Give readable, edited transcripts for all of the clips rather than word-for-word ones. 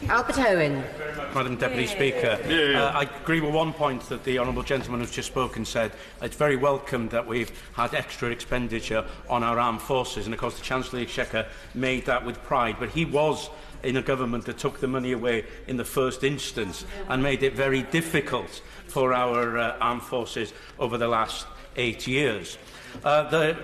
Albert Owen. Madam Deputy Speaker, I agree with one point that the honourable gentleman who's just spoken said. It's very welcome that we've had extra expenditure on our armed forces, and of course the Chancellor of the Exchequer made that with pride, but he was in a government that took the money away in the first instance and made it very difficult for our armed forces over the last 8 years. The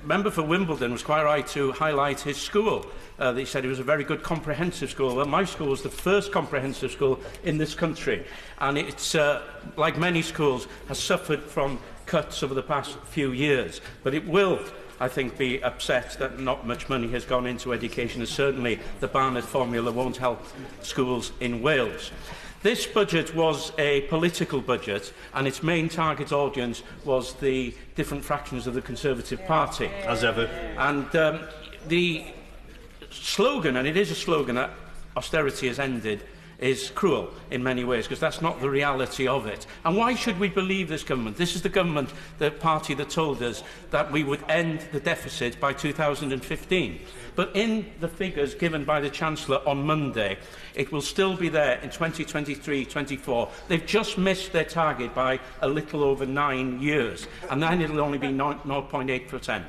member for Wimbledon was quite right to highlight his school. They said it was a very good comprehensive school. Well, my school was the first comprehensive school in this country, and it's, like many schools, has suffered from cuts over the past few years. But it will, I think, be upset that not much money has gone into education, and certainly the Barnett formula won't help schools in Wales. This budget was a political budget, and its main target audience was the different fractions of the Conservative Party. As ever. And the slogan, and it is a slogan, that austerity has ended, is cruel in many ways, because that's not the reality of it. And why should we believe this government? This is the government, the party that told us that we would end the deficit by 2015. But in the figures given by the Chancellor on Monday, it will still be there in 2023-24. They've just missed their target by a little over 9 years, and then it'll only be 0.8%.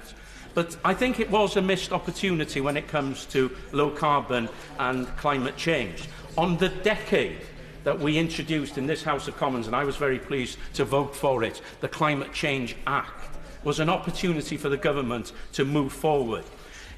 But I think it was a missed opportunity when it comes to low carbon and climate change. On the decade that we introduced in this House of Commons, and I was very pleased to vote for it, the Climate Change Act was an opportunity for the government to move forward.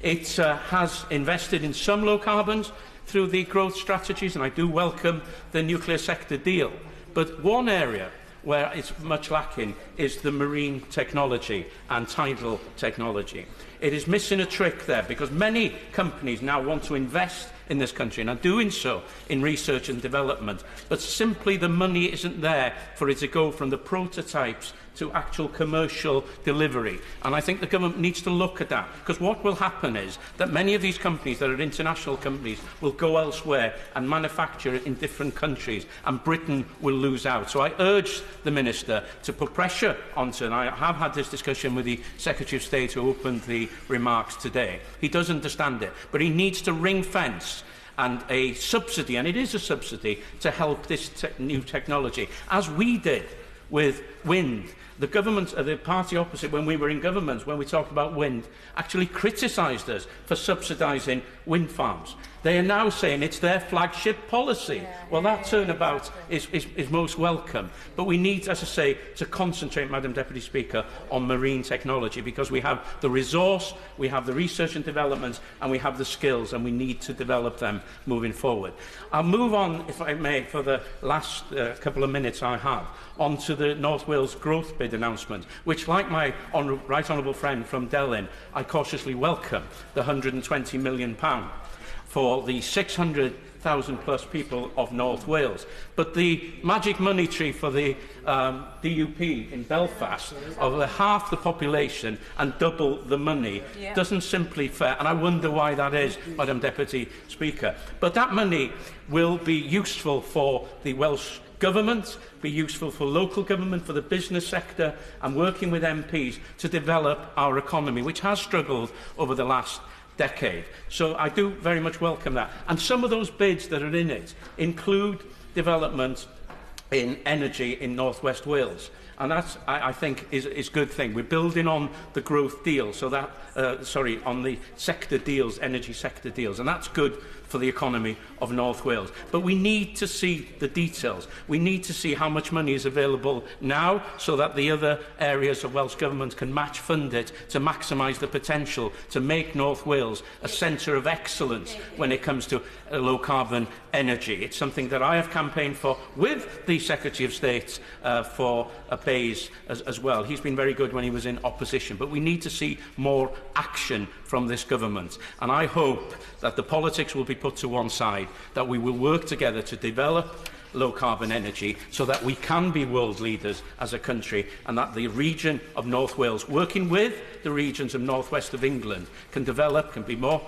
It has invested in some low carbons through the growth strategies, and I do welcome the nuclear sector deal. But one area where it's much lacking is the marine technology and tidal technology. It is missing a trick there, because many companies now want to invest in this country and are doing so in research and development, but simply the money isn't there for it to go from the prototypes to actual commercial delivery. And I think the government needs to look at that, because what will happen is that many of these companies that are international companies will go elsewhere and manufacture in different countries, and Britain will lose out. So I urge the Minister to put pressure onto, and I have had this discussion with the Secretary of State who opened the remarks today. He does understand it, but he needs to ring-fence and a subsidy, and it is a subsidy, to help this new technology, as we did with wind. The government, the party opposite, when we were in government, when we talked about wind, actually criticised us for subsidising wind farms. They are now saying it's their flagship policy. Well, that turnabout is most welcome. But we need, as I say, to concentrate, Madam Deputy Speaker, on marine technology, because we have the resource, we have the research and development, and we have the skills, and we need to develop them moving forward. I'll move on, if I may, for the last couple of minutes I have, on to the North Wales growth bid announcement, which, like my right honourable friend from Delyn, I cautiously welcome the £120 million for the 600,000 plus people of North Wales. But the magic money tree for the DUP in Belfast, of half the population and double the money, doesn't simply fair, and I wonder why that is, Madam Deputy Speaker. But that money will be useful for the Welsh Government, be useful for local government, for the business sector, and working with MPs to develop our economy, which has struggled over the last decade. So I do very much welcome that. And some of those bids that are in it include development in energy in North West Wales. And that, I think, is a good thing. We're building on the growth deal, so that, on the sector deals, energy sector deals, and that's good for the economy of North Wales. But we need to see the details. We need to see how much money is available now, so that the other areas of Welsh Government can match fund it to maximise the potential to make North Wales a centre of excellence when it comes to low-carbon energy. It's something that I have campaigned for with the Secretary of State for Bayes as well. He's been very good when he was in opposition. But we need to see more action from this government. And I hope that the politics will be put to one side, that we will work together to develop low-carbon energy so that we can be world leaders as a country, and that the region of North Wales, working with the regions of North West of England, can develop, can be more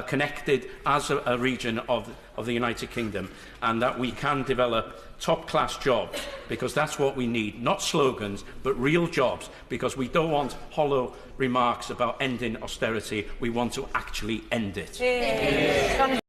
connected as a region of the United Kingdom, and that we can develop top-class jobs, because that's what we need, not slogans, but real jobs, because we don't want hollow remarks about ending austerity. We want to actually end it.